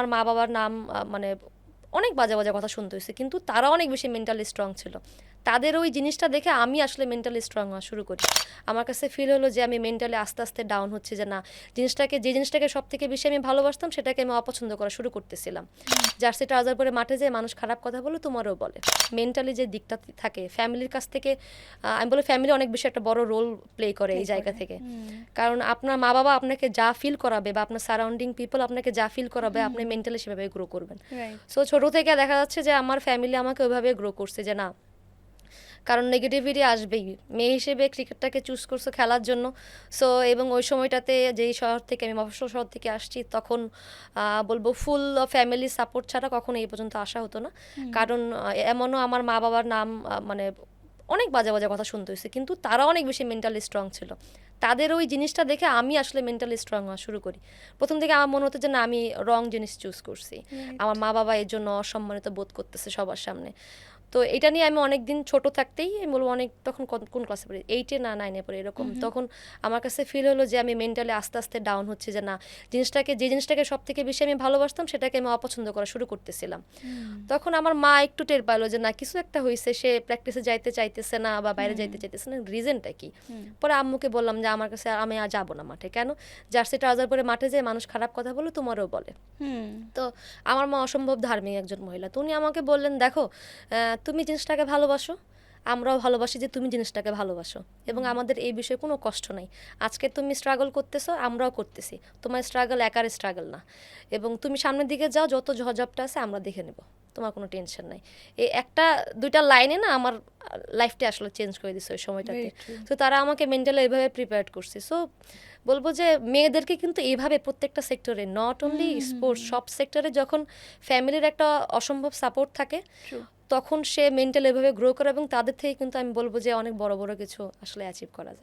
আমার মা বাবার নাম মানে অনেক বাজে বাজে কথা শুনতে হয়েছে, কিন্তু তারা অনেক বেশি মেন্টালি স্ট্রং ছিল। তাদের ওই জিনিসটা দেখে আমি আসলে মেন্টালি স্ট্রং হওয়া শুরু করি। আমার কাছে ফিল হলো যে আমি মেন্টালি আস্তে আস্তে ডাউন হচ্ছে, যে না, যে জিনিসটাকে সব থেকে বেশি আমি ভালোবাসতাম সেটাকে আমি অপছন্দ করা শুরু করতেছিলাম। জার্সি ট্রাউজার পরে মাঠে যেয়ে মানুষ খারাপ কথা বলে, তোমারও বলে। মেন্টালি যে দিকটা থাকে ফ্যামিলির কাছ থেকে, আমি বলি ফ্যামিলি অনেক বেশি একটা বড় রোল প্লে করে এই জায়গা থেকে। কারণ আপনার মা বাবা আপনাকে যা ফিল করাবে বা আপনার সারাউন্ডিং পিপল আপনাকে যা ফিল করাবে, আপনি মেন্টালি সেভাবে গ্রো করবেন। সো ছোট থেকে দেখা যাচ্ছে যে আমার ফ্যামিলি আমাকে ওইভাবে গ্রো করছে, যে না, কারণ নেগেটিভিটি আসবেই। মেয়ে হিসেবে ক্রিকেটটাকে চুজ করছো খেলার জন্য। সো এবং ওই সময়টাতে যেই শহর থেকে আমি মফস্বল শহর থেকে আসছি, তখন বলবো ফুল ফ্যামিলি সাপোর্ট ছাড়া কখনো এই পর্যন্ত আসা হতো না। কারণ এমনও আমার মা বাবার নাম মানে অনেক বাজে বাজে কথা শুনতে হয়েছে, কিন্তু তারা অনেক বেশি মেন্টালি স্ট্রং ছিল। তাদের ওই জিনিসটা দেখে আমি আসলে মেন্টালি স্ট্রং হওয়া শুরু করি। প্রথম থেকে আমার মনে হতো যে না, আমি রং জিনিস চুজ করছি। আমার মা বাবা এর জন্য অসম্মানিত বোধ করতেছে সবার সামনে। তো এটা নিয়ে আমি অনেকদিন ছোট থাকতেই আমি বলবো, অনেক তখন কোন ক্লাসে পড়ি, 8-এ না 9-এ পড়ি এরকম, তখন আমার কাছে ফিল হলো যে আমি মেন্টালি আস্তে আস্তে ডাউন হচ্ছে, যে না, যে জিনিসটাকে সব থেকে বেশি আমি ভালোবাসতাম সেটাকে আমি অপছন্দ করা শুরু করতেছিলাম। তখন আমার মা একটু টের পাইলো যে না, কিছু একটা হয়েছে, সে প্র্যাকটিসে যাইতে চাইতেছে না বা বাইরে যাইতে চাইতেছে না, রিজনটা কি। পরে আম্মুকে বললাম যে আমার কাছে আমি আর যাবো না মাঠে। কেন? জার্সি ট্রাউজার পরে মাঠে যেয়ে মানুষ খারাপ কথা বলে, তোমারও বলে। তো আমার মা অসম্ভব ধার্মিক একজন মহিলা, তো উনি আমাকে বললেন, দেখো, তুমি জিনিসটাকে ভালোবাসো, আমরাও ভালোবাসি যে তুমি জিনিসটাকে ভালোবাসো, এবং আমাদের এই বিষয়ে কোনো কষ্ট নাই। আজকে তুমি স্ট্রাগল করতেছো, আমরাও করতেছি, তোমার স্ট্রাগল একার স্ট্রাগল না, এবং তুমি সামনের দিকে যাও, যত ঝড়ঝাপটা আছে আমরা দেখে নেব, তোমার কোনো টেনশন নাই। এই একটা দুইটা লাইনে না আমার লাইফটা আসলে চেঞ্জ করে দিছে ওই সময়টাতে। তো তারা আমাকে মেন্টালি এইভাবে প্রিপেয়ার করছে। সো বলবো যে মেয়েদেরকে কিন্তু এইভাবে প্রত্যেকটা সেক্টরে, নট অনলি স্পোর্টস, সব সেক্টরে যখন ফ্যামিলির একটা অসম্ভব সাপোর্ট থাকে, তখন সে মেন্টালি এভাবে গ্রো করে, এবং তাদের থেকে কিন্তু আমি বলবো যে অনেক বড় বড় কিছু আসলে অ্যাচিভ করা যায়।